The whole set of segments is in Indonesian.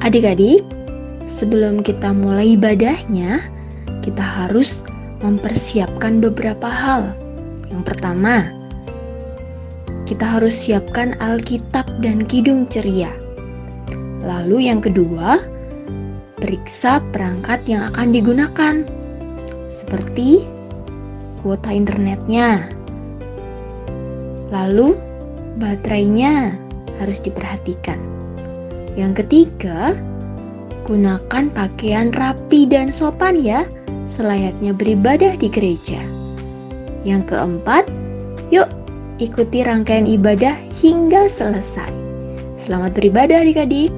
Adik-adik, sebelum kita mulai ibadahnya, kita harus mempersiapkan beberapa hal. Yang pertama, kita harus siapkan Alkitab dan Kidung Ceria. Lalu yang kedua, periksa perangkat yang akan digunakan, seperti kuota internetnya. Lalu baterainya harus diperhatikan. Yang ketiga, gunakan pakaian rapi dan sopan ya, selayaknya beribadah di gereja. Yang keempat, yuk ikuti rangkaian ibadah hingga selesai. Selamat beribadah adik-adik.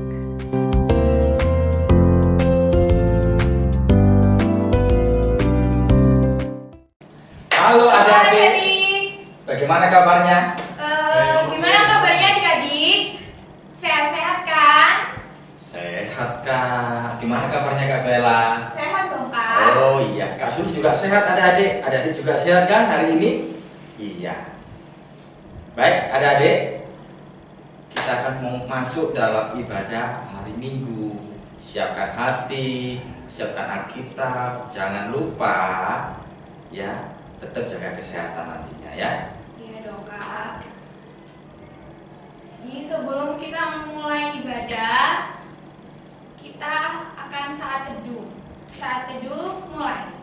Halo adik-adik, bagaimana kabarnya? Gimana kabarnya adik-adik? Sehat-sehat kan? Sehat Kak. Gimana kabarnya Kak Bella? Sehat dong Kak. Oh iya, Kak Sus juga sehat adik-adik. Adik-adik juga sehat kan hari ini? Iya. Baik adik-adik, kita akan mau masuk dalam ibadah hari Minggu. Siapkan hati, siapkan Alkitab. Jangan lupa ya, tetap jaga kesehatan nantinya ya. Iya dong Kak. Jadi sebelum kita memulai ibadah, kita akan saat teduh. Saat teduh mulai.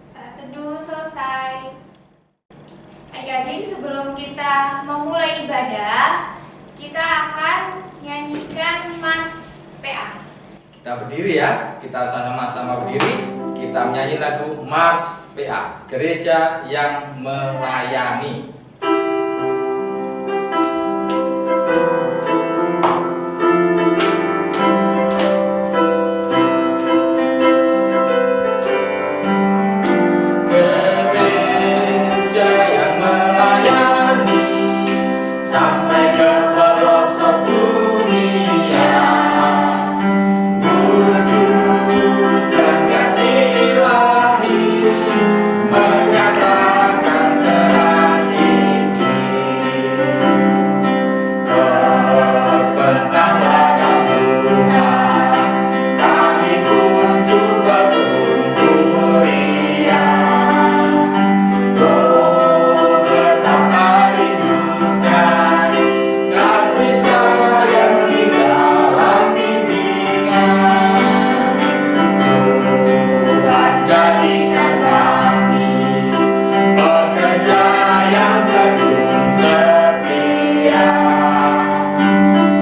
Saat teduh selesai. Adik-adik, sebelum kita memulai ibadah, kita akan nyanyikan Mars PA. Kita berdiri ya, kita sama-sama berdiri. Kita menyanyi lagu Mars PA, Gereja yang Melayani. Gereja yang melayani sampai ke pelosok dunia. Wujudkan kasih ilahi, menyatakan terang Injil. Terbentang dalam Tuhan, kami kunjung bertumbuh riang. Oh, betapa rindukan kasih sayang di dalam bimbingan. Tuhan jadikan kami pekerja yang tekun setia,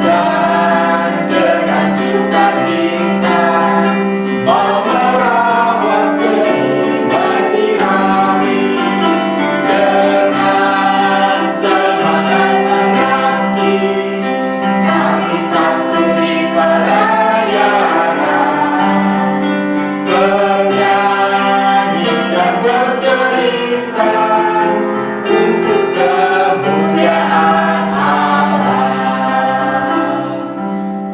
dan dengan sukacita mau merawat benih menyirami. Dengan semangat mengabdi, kami satu di pelayanan, bernyanyi dan bercerita untuk kemuliaan Allah.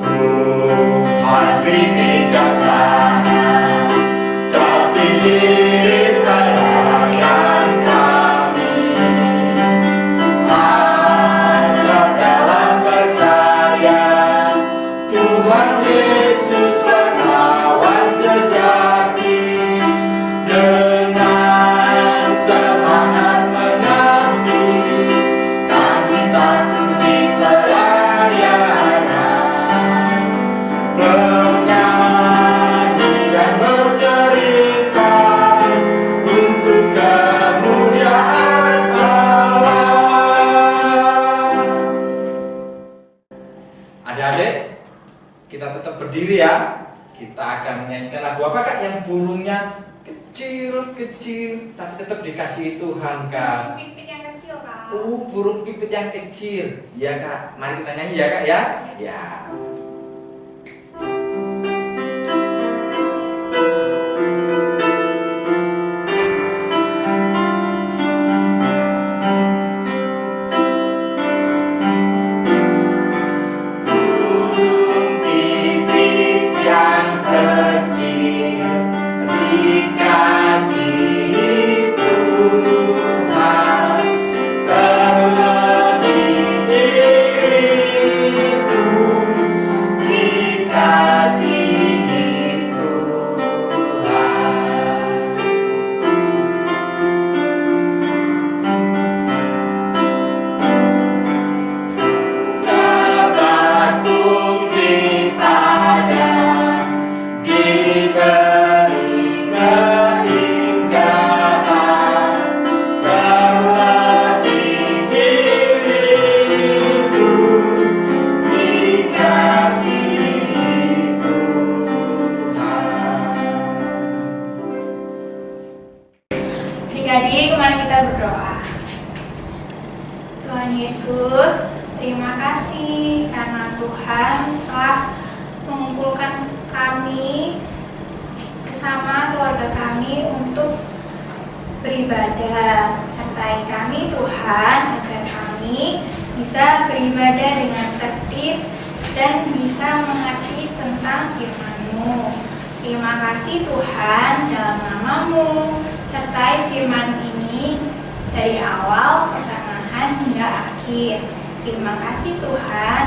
Tuhan beri kebijaksanaan, terpilih pelayan kami, agar dalam berkarya Tuhan Yesuslah kawan sejati. Dengan semangat mengabdi, kami satu di pelayanan, bernyanyi dan bercerita untuk kemuliaan Allah. Adik-adik, kita tetap berdiri ya. Kita akan menyanyikan lagu apa Kak? Yang burungnya kecil-kecil tapi tetap dikasihi Tuhan Kak. Pipit yang kecil Kak. Burung pipit yang kecil. Ya Kak, mari kita nyanyi ya Kak ya. Ya. Burung pipit yang kecil dikasihi Tuhan. Yesus, terima kasih karena Tuhan telah mengumpulkan kami bersama keluarga kami untuk beribadah. Sertai kami Tuhan agar kami bisa beribadah dengan tertib dan bisa mengerti tentang firman-Mu. Terima kasih Tuhan, dalam nama-Mu, sertai firman ini dari awal, pertengahan hingga akhir. Terima kasih Tuhan,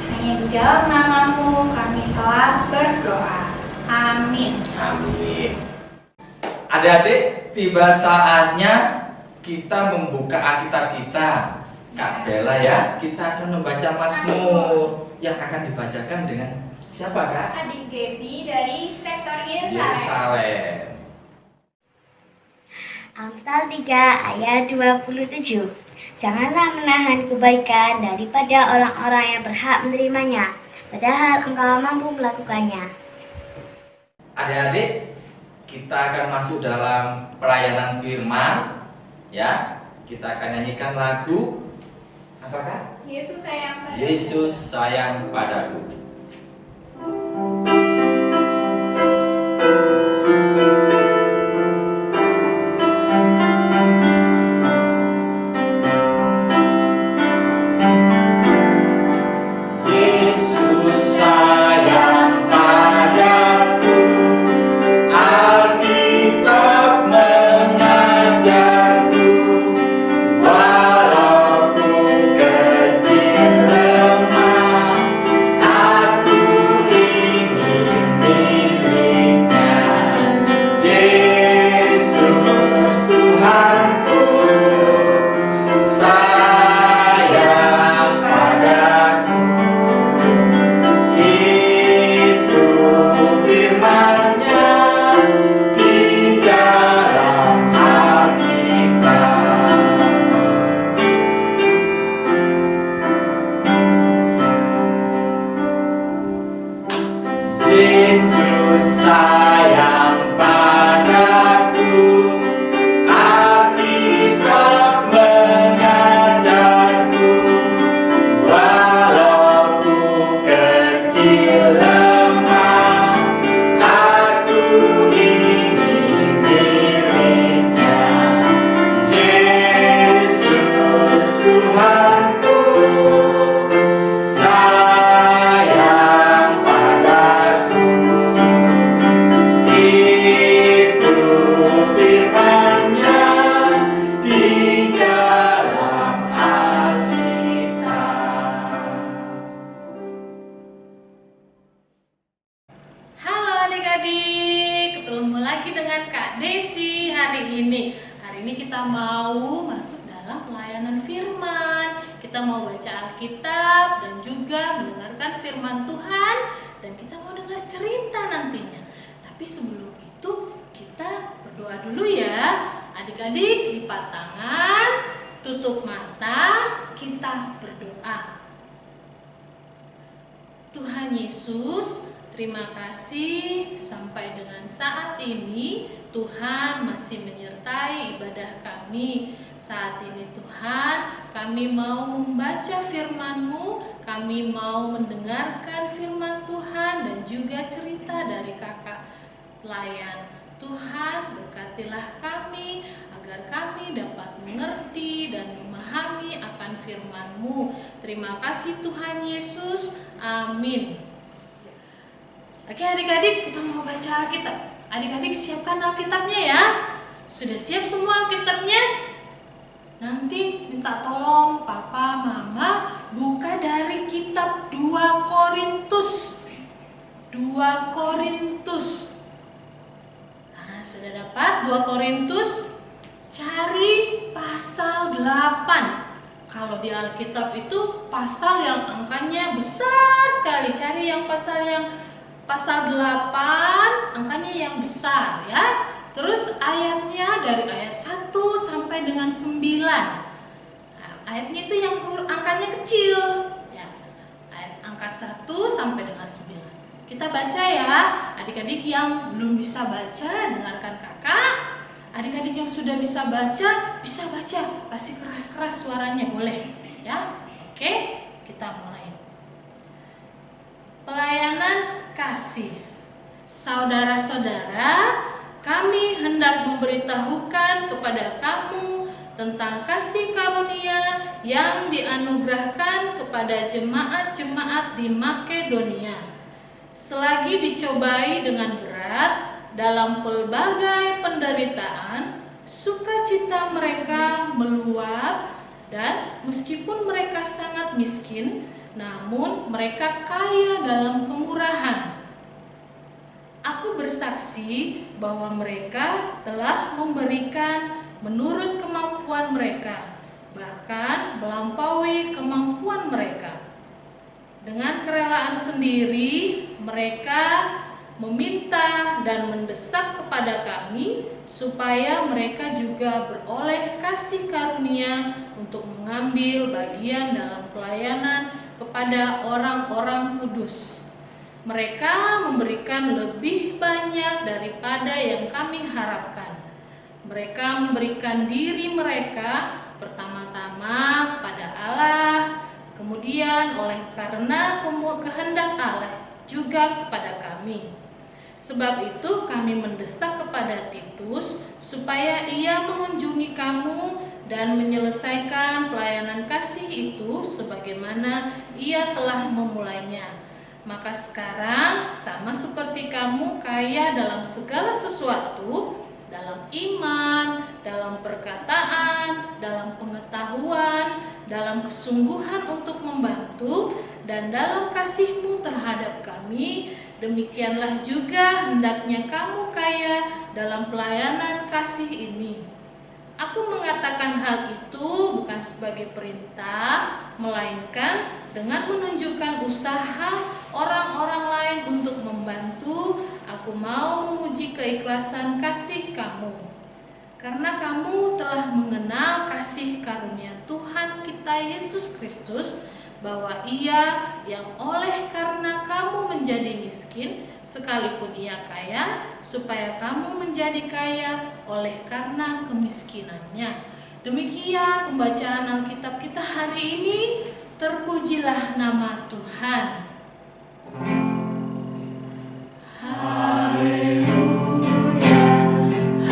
hanya di dalam nama-Mu kami telah berdoa. Amin. Amin. Adik-adik, tiba saatnya kita membuka Alkitab kita. Kak Bella ya, kita akan membaca Mazmur yang akan dibacakan dengan siapa Kak? Adik Gaby dari sektor Yerusalem. Yerusalem. Amsal 3 ayat 27. Janganlah menahan kebaikan daripada orang-orang yang berhak menerimanya, padahal engkau mampu melakukannya. Adik-adik, kita akan masuk dalam pelayanan firman ya. Kita akan nyanyikan lagu apakah? Yesus sayang padaku. Yesus sayang padaku. Kita mau masuk dalam pelayanan firman. Kita mau baca Alkitab dan juga mendengarkan firman Tuhan, dan kita mau dengar cerita nantinya. Tapi sebelum itu kita berdoa dulu ya. Adik-adik lipat tangan, tutup mata, kita berdoa. Tuhan Yesus, terima kasih sampai dengan saat ini Tuhan masih menyertai ibadah kami. Saat ini Tuhan, kami mau membaca firman-Mu, kami mau mendengarkan firman Tuhan dan juga cerita dari kakak pelayan. Tuhan, berkatilah kami agar kami dapat mengerti dan memahami akan firman-Mu. Terima kasih Tuhan Yesus. Amin. Oke adik-adik, kita mau baca Alkitab. Adik-adik siapkan Alkitabnya ya. Sudah siap semua Alkitabnya? Nanti minta tolong papa, mama buka dari kitab 2 Korintus. 2 Korintus. Nah, sudah dapat 2 Korintus? Cari pasal 8. Kalau di Alkitab itu pasal yang angkanya besar sekali. Cari yang pasal 8 angkanya yang besar ya. Terus ayatnya dari ayat 1 sampai dengan 9. Nah, ayatnya itu yang angkanya kecil ya. Angka 1 sampai dengan 9. Kita baca ya. Adik-adik yang belum bisa baca, dengarkan kakak. Adik-adik yang sudah bisa baca, pasti keras-keras suaranya boleh ya. Oke, kita mulai. Pelayanan kasih. Saudara-saudara, kami hendak memberitahukan kepada kamu tentang kasih karunia yang dianugerahkan kepada jemaat-jemaat di Makedonia. Selagi dicobai dengan berat dalam pelbagai penderitaan, sukacita mereka meluap, dan meskipun mereka sangat miskin, namun mereka kaya dalam kemurahan. Aku bersaksi bahwa mereka telah memberikan menurut kemampuan mereka, bahkan melampaui kemampuan mereka. Dengan kerelaan sendiri, mereka meminta dan mendesak kepada kami supaya mereka juga beroleh kasih karunia untuk mengambil bagian dalam pelayanan kepada orang-orang kudus. Mereka memberikan lebih banyak daripada yang kami harapkan. Mereka memberikan diri mereka pertama-tama pada Allah, kemudian oleh karena kehendak Allah juga kepada kami. Sebab itu kami mendesak kepada Titus supaya ia mengunjungi kamu dan menyelesaikan pelayanan kasih itu sebagaimana ia telah memulainya. Maka sekarang sama seperti kamu kaya dalam segala sesuatu, dalam iman, dalam perkataan, dalam pengetahuan, dalam kesungguhan untuk membantu, dan dalam kasihmu terhadap kami, demikianlah juga hendaknya kamu kaya dalam pelayanan kasih ini. Aku mengatakan hal itu bukan sebagai perintah, melainkan dengan menunjukkan usaha orang-orang lain untuk membantu. Aku mau memuji keikhlasan kasih kamu, karena kamu telah mengenal kasih karunia Tuhan kita Yesus Kristus, bahwa Ia yang oleh karena kamu menjadi miskin, sekalipun Ia kaya, supaya kamu menjadi kaya oleh karena kemiskinannya. Demikian pembacaan Alkitab kita hari ini. Terpujilah nama Tuhan. Haleluya,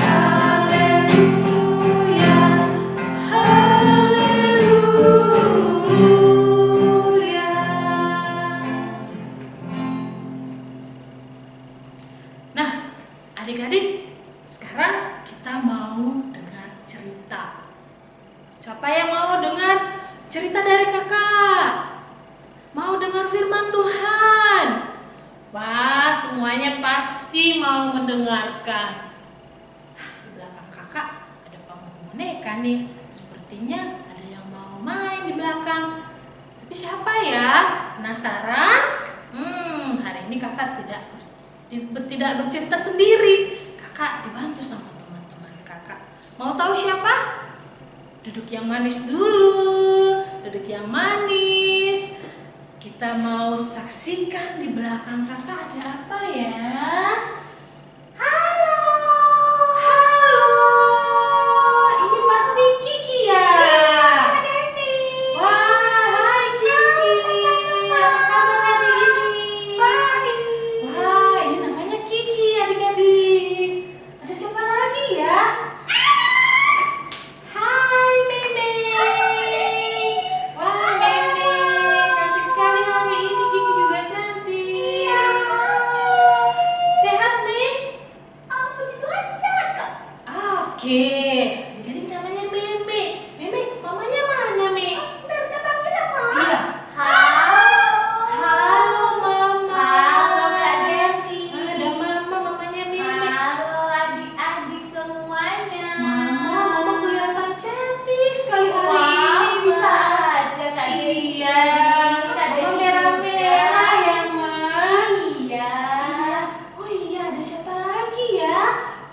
haleluya, haleluya. Nah, adik-adik, sekarang kita mau dengar cerita. Siapa yang mau dengar cerita dari kakak? Mau dengar firman Tuhan? Wah, semuanya pasti mau mendengarkan. Di belakang kakak ada panggung boneka nih. Sepertinya ada yang mau main di belakang. Tapi siapa ya? Penasaran? Hari ini kakak tidak bercerita sendiri. Kakak dibantu sama teman-teman kakak. Mau tahu siapa? Duduk yang manis dulu. Duduk yang manis. Kita mau saksikan di belakang kakak ada apa ya? Halo. Ini pasti Kiki ya? Wah, hai Kiki. Apa kabar hari ini? Wah, ini namanya Kiki adik-adik. Ada siapa lagi ya? Hai Meme. Wah, Meme cantik sekali hari ini. Kiki juga cantik. Sehat, Me? Puji Tuhan sehat kok. Oke. Jadi namanya Meme. Meme, mamanya mana, Me? Kita panggil apa? Iya. Halo, Mama. Halo, Kak Desi. Ada Mama, mamanya Meme. Halo adik-adik semuanya. Mama kelihatan cantik sekali hari Wah, ini. bisa Ma. aja Kak Desi. Iya. Kak Mama Desi merah-merah juga. ya, Ma. Iya. Oh iya, ada siapa lagi ya?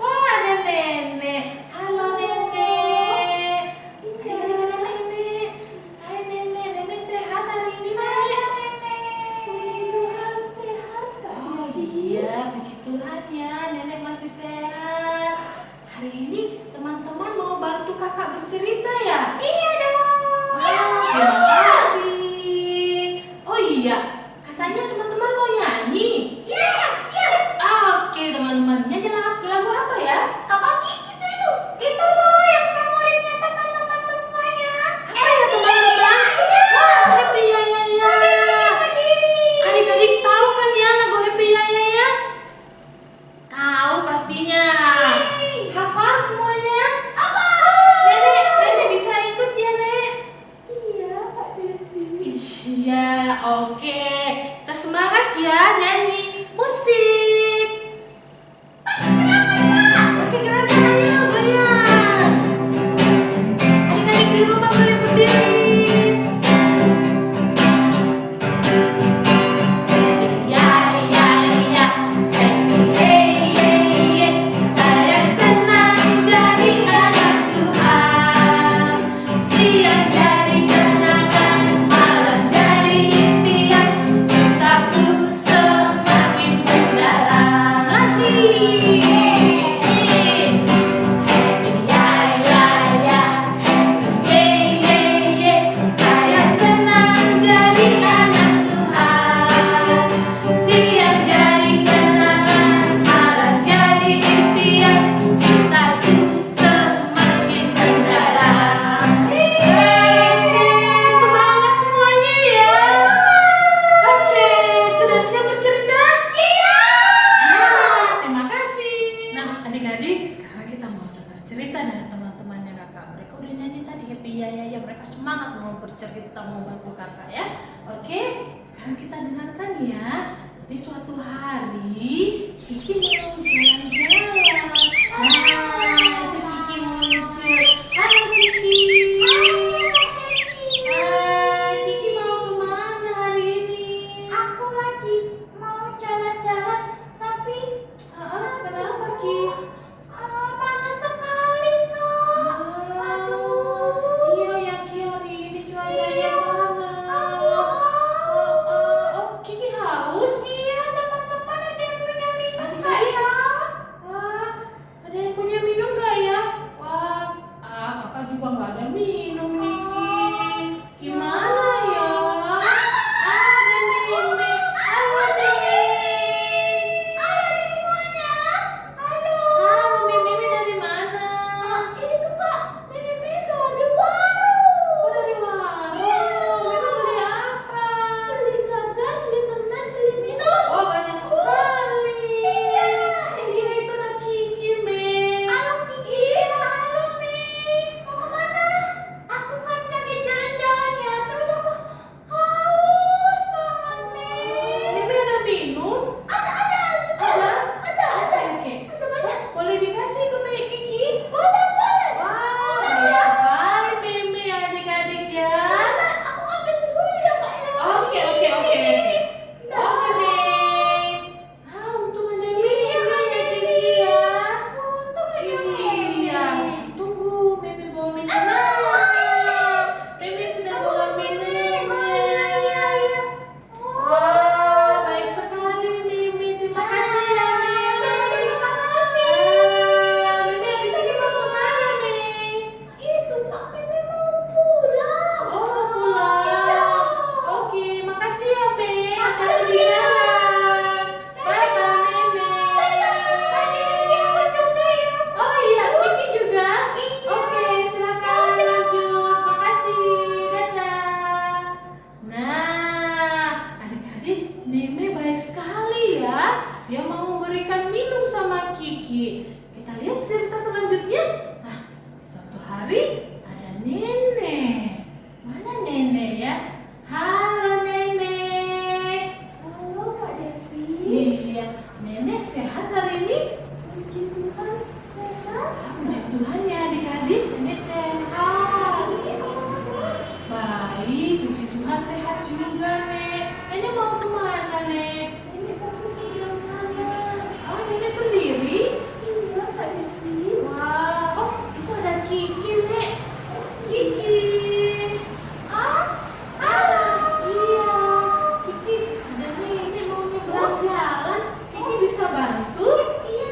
Wah, ada Nenek. Halo, Nenek. Ada Nenek. Hai, Nenek. Nenek sehat hari ini, Nek? Puji Tuhan sehat, Kak. Oh iya, puji Tuhan ya, Nenek masih sehat. Hari ini teman-teman mau bantu kakak bercerita ya? Iya dong. Wah, terima Oke, kita semangat ya nyanyi musik. Oke, gerakan ayo goyang. Adik-adik di rumah boleh berdiri. Semangat mau bercerita, mau bantu kakak ya. Oke, sekarang kita dengarkan ya. Jadi suatu hari Kiki mau jalan-jalan. Nah, itu Kiki muncul. Halo Kiki. Hai, Kiki mau kemana hari ini? Aku lagi mau jalan-jalan, tapi Kenapa Ki? panas sekali kak. Aduh. Iya ya Ki, hari ini cuacanya panas. Kiki haus? Iya, teman-teman ada yang punya minum nggak Adik-adik, ya? ada yang punya minum nggak ya? Wah, kakak juga nggak ada minum nih Ki. Gimana ya? Ada Meme. Halo Meme. Halo semuanya. Halo. Halo Meme dari mana? Itu kak, Mimi dari warung. Oh, dari warung. Meme beli apa? Beli jajan, beli permen, beli minum. Oh, banyak sekali. Iya, itu anak Kiki, Meme. Halo Kiki, halo Mi. Mau kemana? Aku kan tadi jalan-jalan ya, terus aku haus banget Mi. Meme ada minum? Ada. Oke. Ada banyak. Boleh dikasih ke Meme Kiki? Boleh. Wah, baik sekali Meme adik-adik ya. Aku ambil dulu ya kak ya. Oke. Oke, Meme. Untung ada Meme ya Kiki ya. Untung ada Iya, tunggu Meme bawa minum. Meme sudah bawa minumnya. Wah, baik sekali Meme. Terima kasih ya Meme. Terima kasih. Meme habis ini mau kemana Meme? Itu kak Mimi mau pulang. Oh, pulang. Oke, makasih ya Meme. Hati-hati di jalan. Bye-bye Meme. Tadi aku juga ya. Oh iya, Kiki juga? Oke, silakan lanjut. Makasih. Dadah. Nah, adik-adik, Meme baik sekali ya. Dia mau memberikan minum sama Kiki. Kita lihat cerita selanjutnya. Nah, suatu hari ada nenek. Mana nenek ya? Halo nenek. Halo Kak Desi. Iya, nenek sehat hari ini? Puji Tuhan sehat. Puji Tuhan ya adik-adik, nenek sehat. Baik, puji Tuhan sehat juga Nek. Nenek mau kemana Nek? Ini bagus sebelah sana. Oh, nenek sendiri? Iya Kak Desi. Wah, oh itu ada Kiki Nek. Kiki. Iya, Kiki ada nenek mau nyebrang jalan. Kiki bisa bantu? Iya.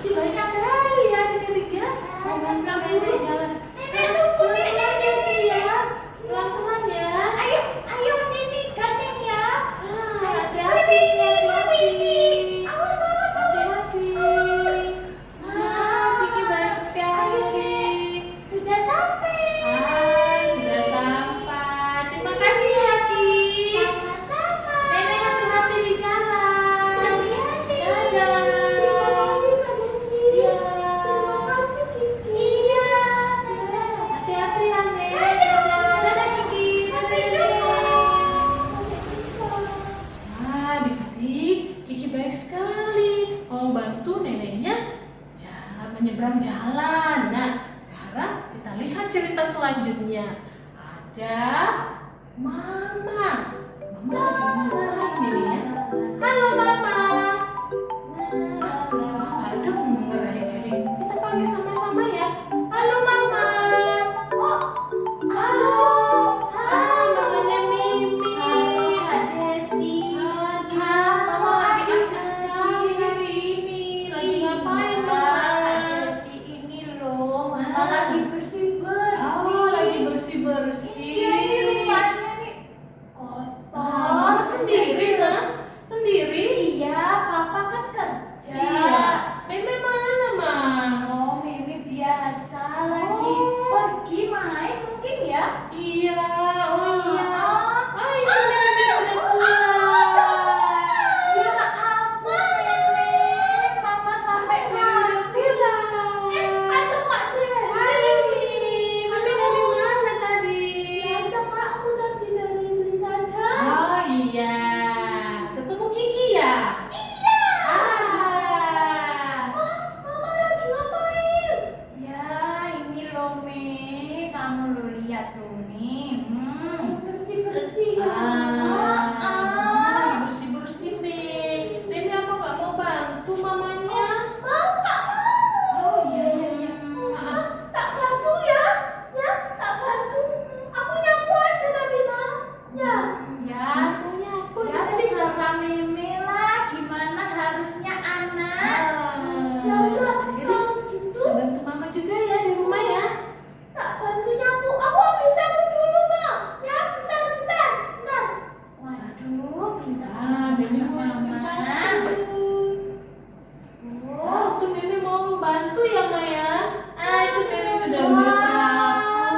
Kiki baik sekali ya adik-adik ya. Mau bantu nenek jalan. Pelan-pelan ya Ki ya. Pelan-pelan ya. Ayo sini gandeng ya. Hati-hati. Awas. Hati-hati. Kiki baik sekali. Sudah sampai. Sudah sampai. Terima kasih ya Ki. Sama-sama. Nenek hati-hati di jalan. Hati-hati. Dadah. Terima kasih Kak Desi. Iya. Terima kasih Kiki. Iya. Hati-hati ya Nek. Dadah Kiki. Dadah Nenek. sekali mau bantu neneknya menyeberang jalan. Nah, sekarang kita lihat cerita selanjutnya. Ada Mama. Mama lagi ngapain ini ya? Halo Mama. Mama nggak denger adik-adik. Kita panggil sama-sama ya. Halo Mama. Oh, halo. Mamanya Mimi. Desi. Aduh, Mama lagi asik sekali hari ini. Lagi ngapain Mama? Desi ini loh, Mama lagi bersih-bersih. Oh, lagi bersih-bersih. Iya, ini rumahnya nih kotor. Mama sendiri lah, sendiri. Iya, Papa kan kerja. Iya. Meme mana Ma? Oh, Mimi biasa lagi pergi main mungkin ya. Iya, oh iya. Oh ini Ah, Meme sudah pulang. ya ampun, Mimi. Mama sampai Meme udah pulang. ada Kak Desi. Hai Mimi, Meme dari mana tadi? Ada Kak, aku tadi dari beli jajan. Oh iya, ketemu Kiki ya? Iya. Ah. Mama lagi ngapain? Ya, ini loh, Mi. Kamu lo lihat loh, Mi. Bersih-bersih ya. Mama lagi bersih-bersih, Mei. Mimi apa nggak mau bantu mamanya? Mau, tak mau. Oh iya iya iya. Maaf. Tak bantu ya. Ya, tak bantu. Aku nyapu aja tapi, Ma. Ya. Ya. Punya apa? Ya, terserah Mimi lah. Gimana harusnya anak. Ya udah, Jadi kalau gitu. bisa bantu mama juga ya di rumah ya. Tak bantu nyapu. Aku ambil sapu dulu, Ma. Ya, bentar. Waduh, pintar. Mimi mau Mama. sapu. Oh, Oh, tuh Mimi mau bantu ya Maya. Itu Mimi sudah wah, berusaha.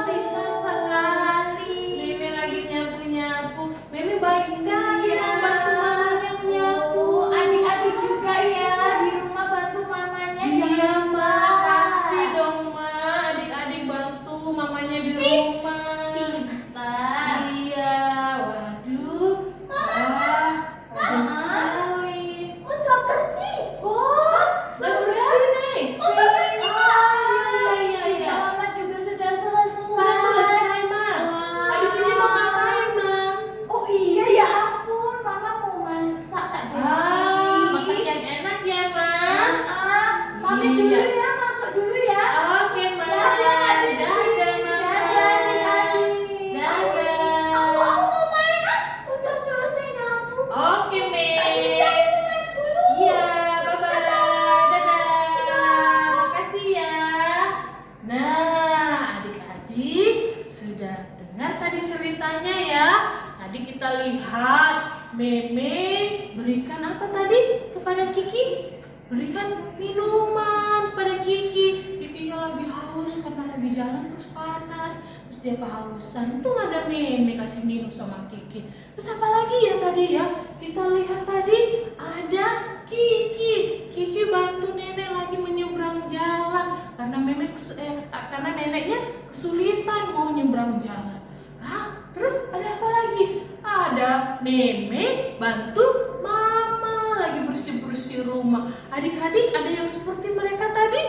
pintar sekali. Mimi lagi nyapu-nyapu. Mimi baik sekali mau bantu mamanya menyapu. Adik-adik juga ya di rumah bantu mamanya. Iya jangan Ma, lupa. pasti dong Ma. Adik-adik bantu mamanya di Sip. rumah. Pintar. Iya, waduh. Wah, rajin sekali. Udah bersih. Oh, Sudah bersih nih. Udah bersih. Oh, iya, iya. Mama juga sudah selesai. Sudah selesai Ma. Wah. Habis ini mau ngapain Ma? Oh iya ya ampun, Mama mau masak Kak Desi. Masak yang enak ya Ma. Pamit dulu ya, masuk dulu ya. Oke Ma. Dadah, Kak Desi. Dadah Ma. Dadah, adik-adik. Dadah. Aku mau main udah selesai nyapu. Oke Me. Kak Desi, aku mau main dulu. Iya, bye-bye. Dadah. Makasih ya. Nah, adik-adik sudah dengar tadi ceritanya ya. Tadi kita lihat Meme berikan apa tadi kepada Kiki? Berikan minuman kepada Kiki. Kikinya lagi haus karena lagi jalan terus panas. Terus dia kehausan. Untung ada Meme kasih minum sama Kiki. Terus apa lagi ya tadi ya? Kita lihat tadi ada Kiki. Kiki bantu nenek lagi menyeberang jalan karena karena neneknya kesulitan mau nyebrang jalan. Terus ada apa lagi? Ada Meme bantu Mama lagi bersih-bersih rumah. Adik-adik ada yang seperti mereka tadi?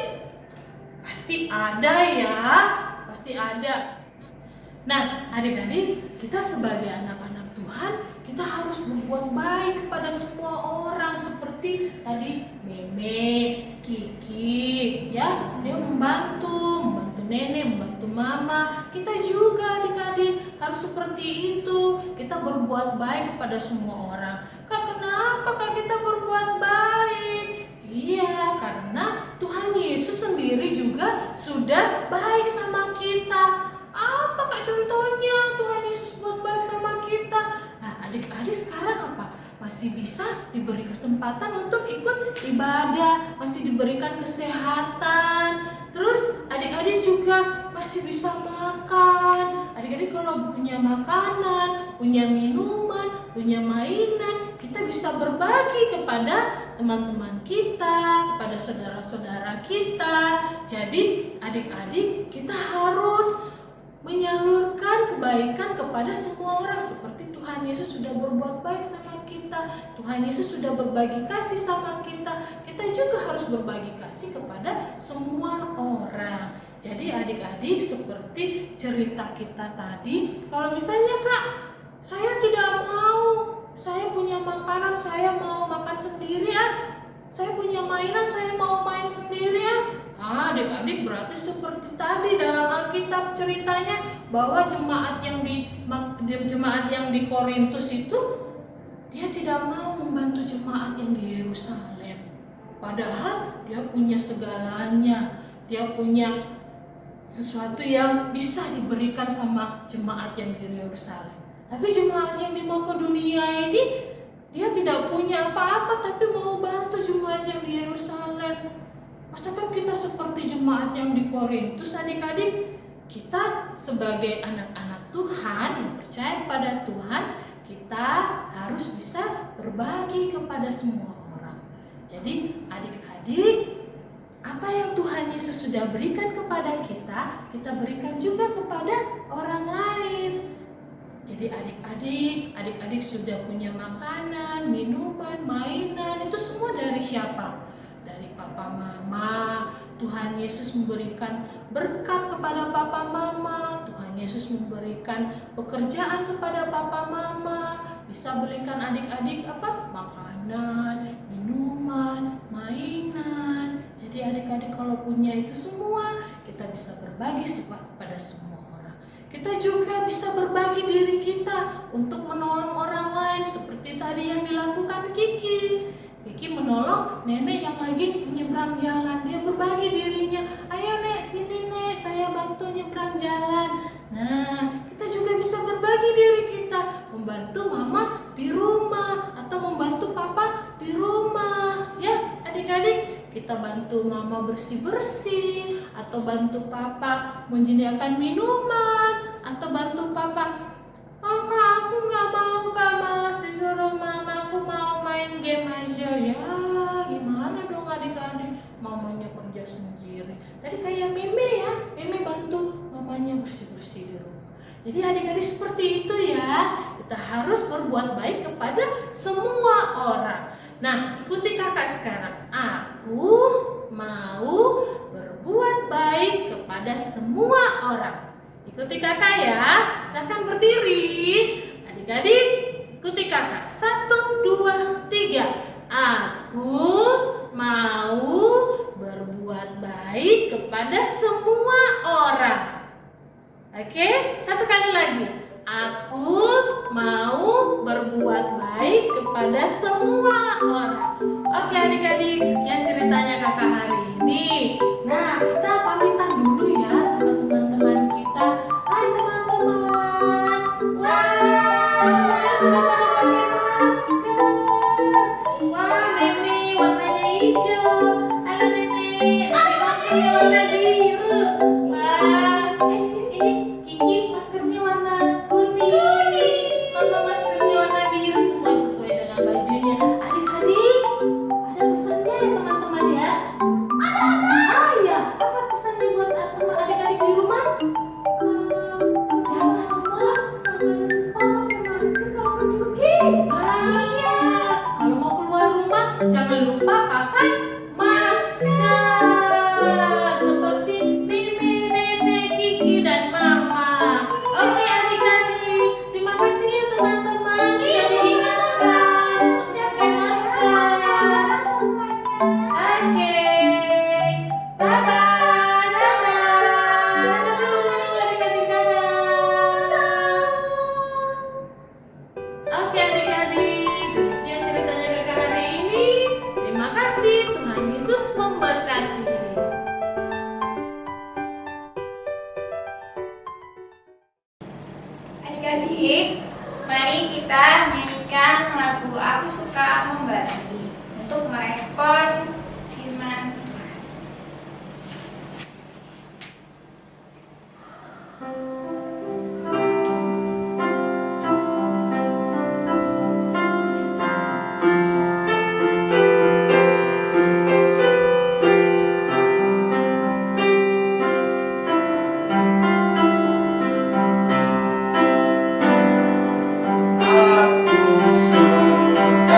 Pasti ada ya, pasti ada. Nah, adik-adik, kita sebagai anak-anak Tuhan, kita harus berbuat baik kepada semua orang seperti tadi Meme, Kiki, ya, dia membantu nenek, membantu mama. Kita juga adik-adik harus seperti itu. Kita berbuat baik kepada semua orang. Kak, kenapa Kak kita berbuat baik? Iya, karena Tuhan Yesus sendiri juga sudah baik sama kita. Apa Kak contohnya Tuhan Yesus buat baik sama kita? Nah, adik-adik sekarang apa? Masih bisa diberi kesempatan untuk ikut ibadah, masih diberikan kesehatan. Terus adik-adik juga masih bisa makan. Adik-adik kalau punya makanan, punya minuman, punya mainan, kita bisa berbagi kepada teman-teman kita, kepada saudara-saudara kita. Jadi adik-adik kita harus menyalurkan kebaikan kepada semua orang seperti Tuhan Yesus sudah berbuat baik sama kita. kita. Tuhan Yesus sudah berbagi kasih sama kita. Kita juga harus berbagi kasih kepada semua orang. Jadi adik-adik, seperti cerita kita tadi, kalau misalnya Kak, saya tidak mau, saya punya makanan, saya mau makan sendiri saya punya mainan, saya mau main sendiri adik-adik, berarti seperti tadi dalam Alkitab ceritanya bahwa jemaat yang di Korintus itu dia tidak mau membantu jemaat yang di Yerusalem. Padahal dia punya segalanya, dia punya sesuatu yang bisa diberikan sama jemaat yang di Yerusalem. Tapi jemaat yang di Makedonia ini dia tidak punya apa-apa tapi mau bantu jemaat yang di Yerusalem. Masakan kita seperti jemaat yang di Korintus adik-adik? Kita sebagai anak-anak Tuhan yang percaya pada Tuhan, kita harus bisa berbagi kepada semua orang. Jadi adik-adik, apa yang Tuhan Yesus sudah berikan kepada kita, kita berikan juga kepada orang lain. Jadi adik-adik sudah punya makanan, minuman, mainan, itu semua dari siapa? Dari papa mama. Tuhan Yesus memberikan berkat kepada papa mama. Tuhan Yesus memberikan pekerjaan kepada papa mama. Bisa berikan adik-adik makanan, minuman, mainan. Jadi adik-adik kalau punya itu semua, kita bisa berbagi kepada semua. Kita juga bisa berbagi diri kita untuk menolong orang lain seperti tadi yang dilakukan Kiki. Kiki menolong nenek yang lagi menyeberang jalan. Dia berbagi dirinya. Ayo nek, sini nek, saya bantu nyeberang jalan. Nah, kita juga bisa berbagi diri kita. Membantu mama di rumah atau membantu papa di rumah. Ya, adik-adik. Kita bantu mama bersih-bersih, atau bantu papa menyediakan minuman, atau bantu papa, oh Kak, aku gak mau Kak, malas disuruh mama, aku mau main game aja. Ya gimana dong adik-adik, mamanya kerja sendiri. Tadi kayak Mimi ya, Mimi bantu mamanya bersih-bersih di rumah. Jadi adik-adik seperti itu ya, kita harus berbuat baik kepada semua orang. Nah, ikuti kakak sekarang. Aku mau berbuat baik kepada semua orang. Ikuti kakak ya. Silakan berdiri. Adik-adik, ikuti kakak. 1, 2, 3. Aku mau berbuat baik kepada semua orang. Oke, satu kali lagi. Aku mau berbuat baik kepada semua orang. Oke adik-adik, sekian ceritanya kakak hari ini. Nah, kita pamitan dulu ya sama teman-teman kita. Hai teman-teman. Wah, semuanya sudah pada pakai masker. Wah, Nenek warnanya hijau. Halo Nenek, maskernya warna biru. Wah, ini Kiki maskernya warna kuning, mama maskernya warna biru, semua sesuai dengan bajunya. Adik-adik, ada pesannya ya teman-teman ya? Ada. Ya, apa pesannya buat adik-adik di rumah? Jangan lupa kalau mau keluar rumah, jangan lupa pakai masker seperti Mimi, Nenek, Kiki, dan Mama. Oke adik-adik, terima kasih ya teman-teman sudah diingatkan untuk pakai masker. Oke, bye-bye, dadah dulu adik-adik, dadah. Oke adik-adik, demikian ceritanya kakak hari ini. Terima kasih, Tuhan Yesus memberkati. Adik-adik, mari kita nyanyikan lagu Aku Suka Membagi untuk merespon firman Tuhan. Aku suka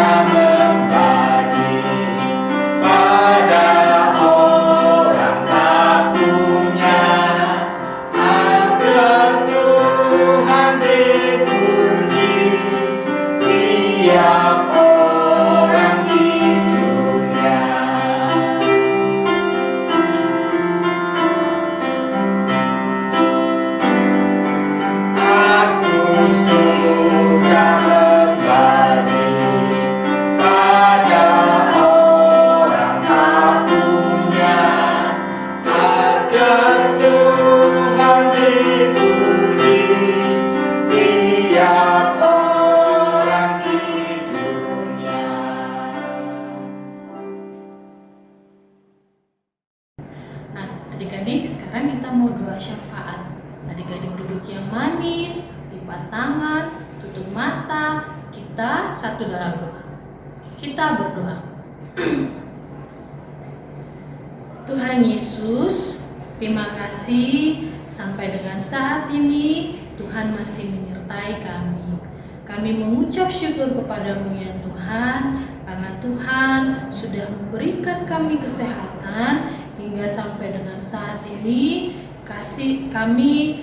duduk yang manis, lipat tangan, tutup mata, kita satu dalam doa. Kita berdoa. Tuhan Yesus, terima kasih sampai dengan saat ini Tuhan masih menyertai kami. Kami mengucap syukur kepadamu ya Tuhan, karena Tuhan sudah memberikan kami kesehatan hingga sampai dengan saat ini. Kami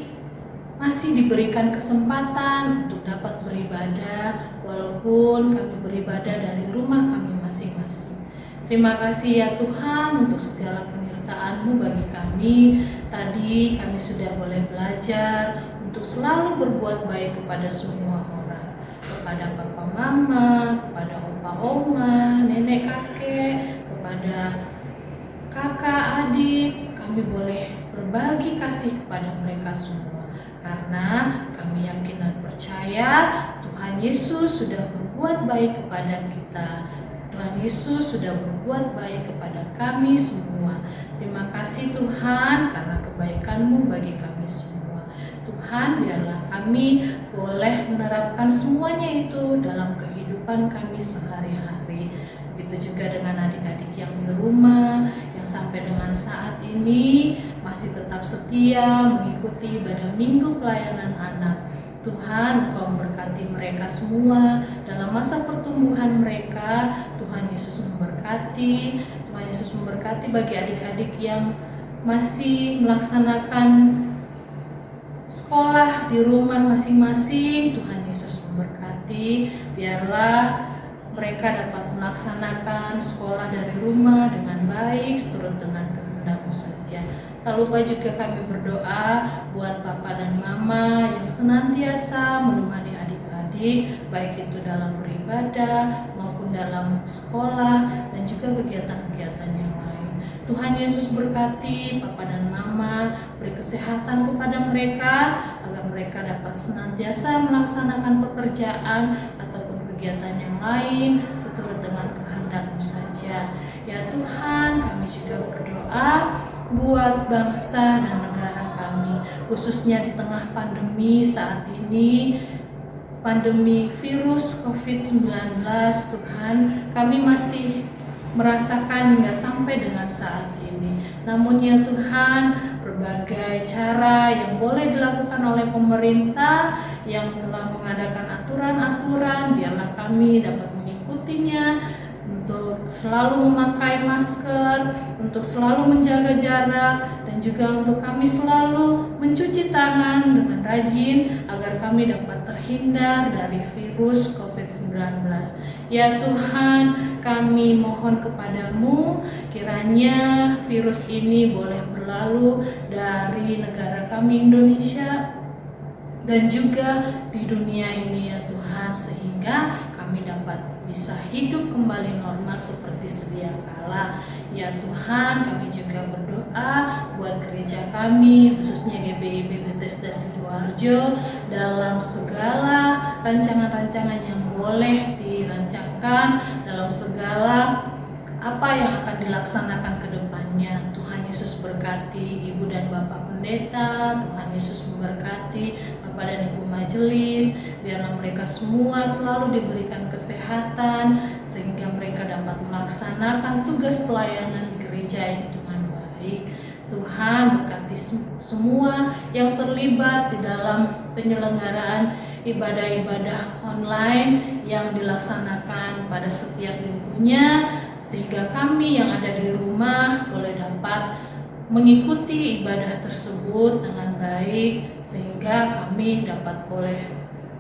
masih diberikan kesempatan untuk dapat beribadah, walaupun kami beribadah dari rumah kami masing-masing. Terima kasih ya Tuhan untuk segala penyertaan-Mu bagi kami. Tadi kami sudah boleh belajar untuk selalu berbuat baik kepada semua orang, kepada papa mama, kepada opa oma, nenek kakek, kepada kakak adik. Kami boleh berbagi kasih kepada mereka semua. Karena kami yakin dan percaya Tuhan Yesus sudah berbuat baik kepada kita. Tuhan Yesus sudah berbuat baik kepada kami semua. Terima kasih Tuhan karena kebaikan-Mu bagi kami semua. Tuhan, biarlah kami boleh menerapkan semuanya itu dalam kehidupan kami sehari-hari. Begitu juga dengan adik-adik yang di rumah, yang sampai dengan saat ini masih tetap setia mengikuti ibadah minggu pelayanan anak. Tuhan, Engkau memberkati mereka semua dalam masa pertumbuhan mereka. Tuhan Yesus memberkati. Tuhan Yesus memberkati bagi adik-adik yang masih melaksanakan sekolah di rumah masing-masing. Tuhan Yesus memberkati. Biarlah mereka dapat melaksanakan sekolah dari rumah dengan baik, seturut dengan kehendak-Mu saja. Tak lupa juga kami berdoa buat Papa dan Mama yang senantiasa menemani adik-adik, baik itu dalam beribadah maupun dalam sekolah dan juga kegiatan-kegiatan yang lain. Tuhan Yesus berkati Papa dan Mama, beri kesehatan kepada mereka agar mereka dapat senantiasa melaksanakan pekerjaan ataupun kegiatan yang lain seturut dengan kehendak-Mu saja. Ya Tuhan, kami juga berdoa buat bangsa dan negara kami, khususnya di tengah pandemi saat ini, pandemi virus COVID-19. Tuhan, kami masih merasakan hingga sampai dengan saat ini. Namun ya Tuhan, berbagai cara yang boleh dilakukan oleh pemerintah yang telah mengadakan aturan-aturan, biarlah kami dapat mengikutinya, untuk selalu memakai masker, untuk selalu menjaga jarak, dan juga untuk kami selalu mencuci tangan dengan rajin agar kami dapat terhindar dari virus COVID-19. Ya Tuhan, kami mohon kepadamu, kiranya virus ini boleh berlalu dari negara kami Indonesia dan juga di dunia ini ya Tuhan, sehingga kami dapat bisa hidup kembali normal seperti sedia kala. Ya Tuhan, kami juga berdoa buat gereja kami, khususnya GBIB Bethesda Sidoarjo, dalam segala rancangan-rancangan yang boleh dirancangkan, dalam segala apa yang akan dilaksanakan ke depannya. Tuhan Yesus berkati Ibu dan Bapak Pendeta, Tuhan Yesus memberkati Bapak dan Ibu Majelis, biarlah mereka semua selalu diberikan kesehatan sehingga mereka dapat melaksanakan tugas pelayanan gereja ini dengan baik. Tuhan, berkati semua yang terlibat di dalam penyelenggaraan ibadah-ibadah online yang dilaksanakan pada setiap minggunya, sehingga kami yang ada di rumah boleh dapat mengikuti ibadah tersebut dengan baik, sehingga kami dapat boleh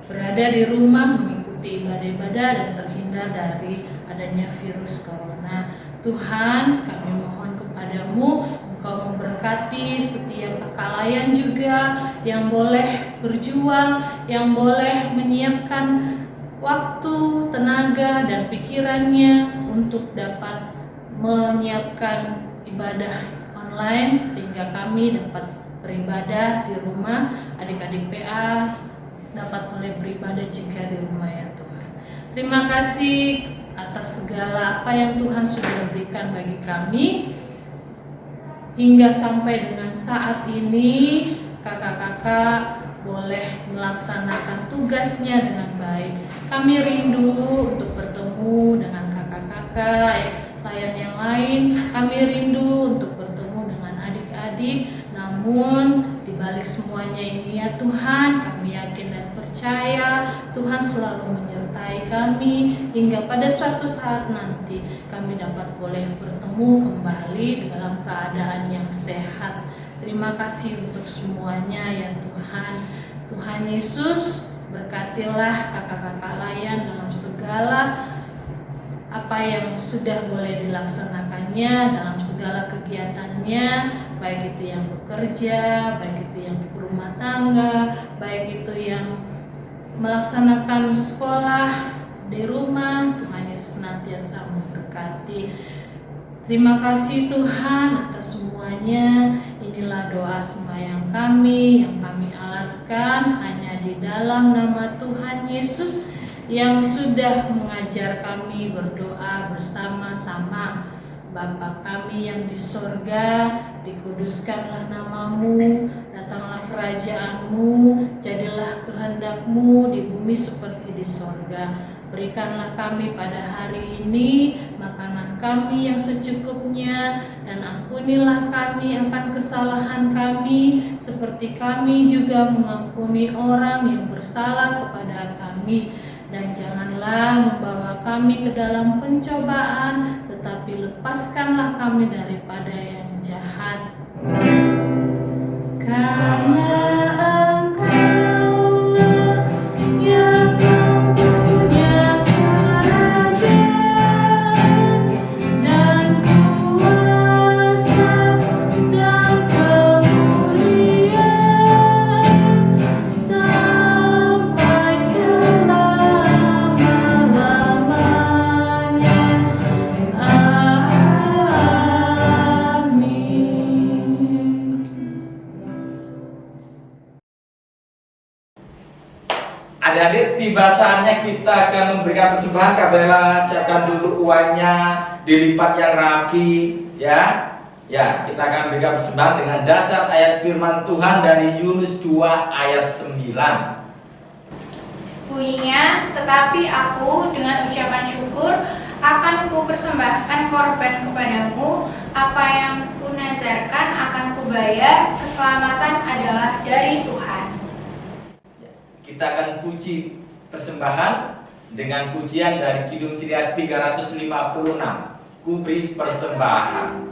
berada di rumah mengikuti ibadah-ibadah dan terhindar dari adanya virus corona. Tuhan, kami mohon kepadamu, Engkau memberkati setiap kelalaian juga yang boleh berjuang, yang boleh menyiapkan waktu, tenaga, dan pikirannya untuk dapat menyiapkan ibadah online sehingga kami dapat beribadah di rumah, adik-adik PA dapat boleh beribadah juga di rumah ya Tuhan. Terima kasih atas segala apa yang Tuhan sudah berikan bagi kami hingga sampai dengan saat ini. Kakak-kakak boleh melaksanakan tugasnya dengan baik. Kami rindu untuk bertemu dengan kakak-kakak, layan yang lain. Kami rindu untuk bertemu dengan adik-adik. Namun di balik semuanya ini ya Tuhan, kami yakin dan percaya Tuhan selalu menyertai kami hingga pada suatu saat nanti kami dapat boleh bertemu kembali dalam keadaan yang sehat. Terima kasih untuk semuanya ya Tuhan. Tuhan Yesus, berkatilah kakak-kakak layan dalam segala apa yang sudah boleh dilaksanakannya, dalam segala kegiatannya, baik itu yang bekerja, baik itu yang berumah tangga, baik itu yang melaksanakan sekolah di rumah. Tuhan Yesus senantiasa memberkati. Terima kasih Tuhan atas semuanya. Inilah doa sembahyang kami yang kami alaskan hanya di dalam nama Tuhan Yesus yang sudah mengajar kami berdoa bersama-sama. Bapa kami yang di sorga, dikuduskanlah namamu, datanglah kerajaanmu, jadilah kehendakmu di bumi seperti di sorga. Berikanlah kami pada hari ini makanan kami yang secukupnya, dan ampunilah kami akan kesalahan kami, seperti kami juga mengampuni orang yang bersalah kepada kami. Dan janganlah membawa kami ke dalam pencobaan, tetapi lepaskanlah kami daripada yang jahat. Karena Engkaulah yang mempunyai kerajaan dan kuasa dan kemuliaan sampai selama-lamanya. Amin. Adik-adik, tiba saatnya kita akan memberikan persembahan. Kak Bella, siapkan dulu uangnya, dilipat yang rapi, ya. Ya, kita akan berikan persembahan dengan dasar ayat firman Tuhan dari Yunus 2 ayat 9. Bunyinya, tetapi aku dengan ucapan syukur akan kupersembahkan korban kepadamu, apa yang kunazarkan akan kubayar, keselamatan adalah dari Tuhan. Kita akan puji persembahan dengan pujian dari Kidung Ceria 356. Ku beri persembahan.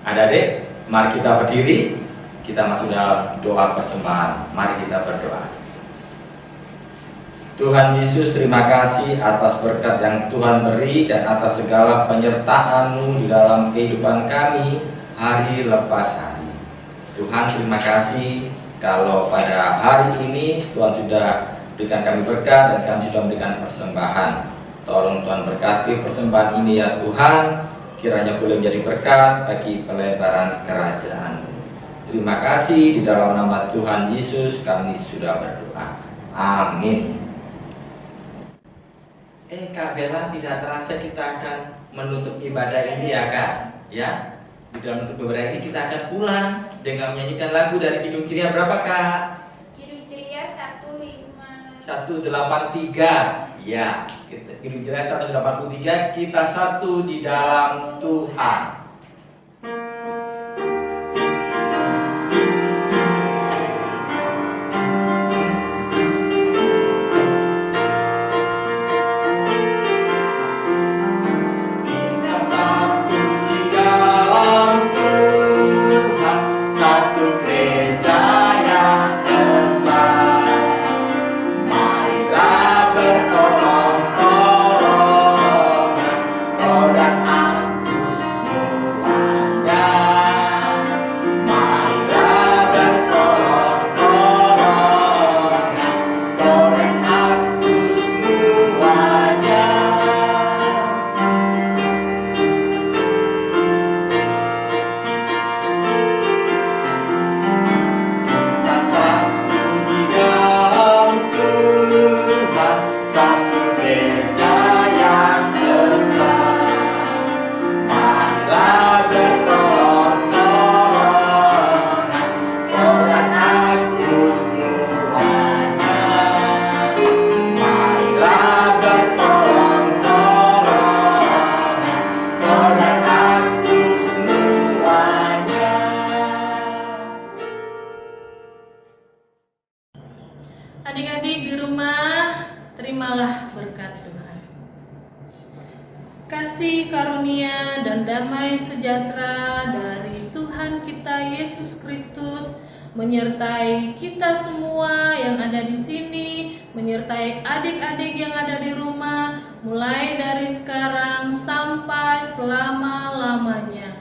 Adik-adik, mari kita berdiri, kita masuk dalam doa persembahan. Mari kita berdoa. Tuhan Yesus, terima kasih atas berkat yang Tuhan beri dan atas segala penyertaan-Mu di dalam kehidupan kami hari lepas hari. Tuhan, terima kasih kalau pada hari ini Tuhan sudah berikan kami berkat dan kami sudah memberikan persembahan. Tolong Tuhan berkati persembahan ini ya Tuhan, kiranya boleh menjadi berkat bagi pelebaran kerajaan. Terima kasih, di dalam nama Tuhan Yesus kami sudah berdoa. Amin. Kak Bella, tidak terasa kita akan menutup ibadah ini ya Kak. Ya, di dalam menutup ibadah ini kita akan pulang dengan menyanyikan lagu dari Kidung Ceria berapa Kak? Kidung Ceria 183. 183. Ya, Kidung Ceria 183, kita satu di dalam Tuhan. Adik-adik di rumah, terimalah berkat Tuhan. Kasih karunia dan damai sejahtera dari Tuhan kita Yesus Kristus menyertai kita semua yang ada di sini, menyertai adik-adik yang ada di rumah, mulai dari sekarang sampai selama-lamanya.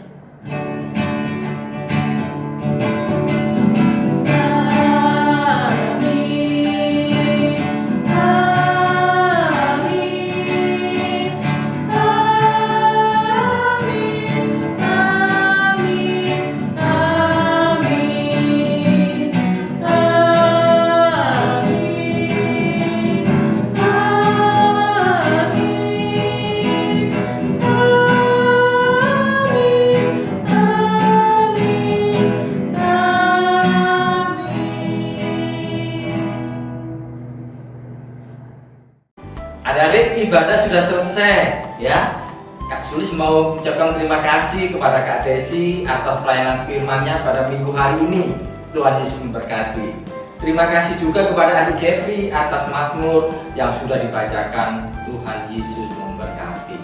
Adik-adik, ibadah sudah selesai ya. Kak Sulis mau ucapkan terima kasih kepada Kak Desi atas pelayanan firman-Nya pada minggu hari ini. Tuhan Yesus memberkati. Terima kasih juga kepada adik Kevin atas mazmur yang sudah dibacakan. Tuhan Yesus memberkati.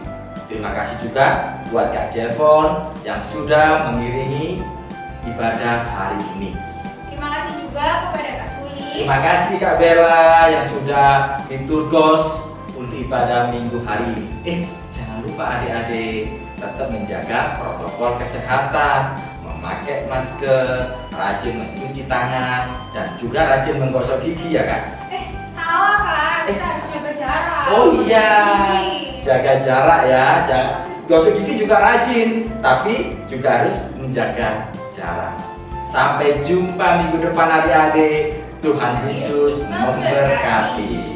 Terima kasih juga buat Kak Jevon yang sudah mengiringi ibadah hari ini. Terima kasih juga kepada Kak Sulis. Terima kasih Kak Bella yang sudah liturgos untuk ibadah minggu hari ini. Jangan lupa adik-adik tetap menjaga protokol kesehatan, memakai masker, rajin mencuci tangan, dan juga rajin menggosok gigi ya Kak. Salah Kak, kita harus jaga jarak. Oh iya, Gigi. jaga jarak ya. Gosok gigi juga rajin, tapi juga harus menjaga jarak. Sampai jumpa minggu depan adik-adik. Tuhan Yesus memberkati.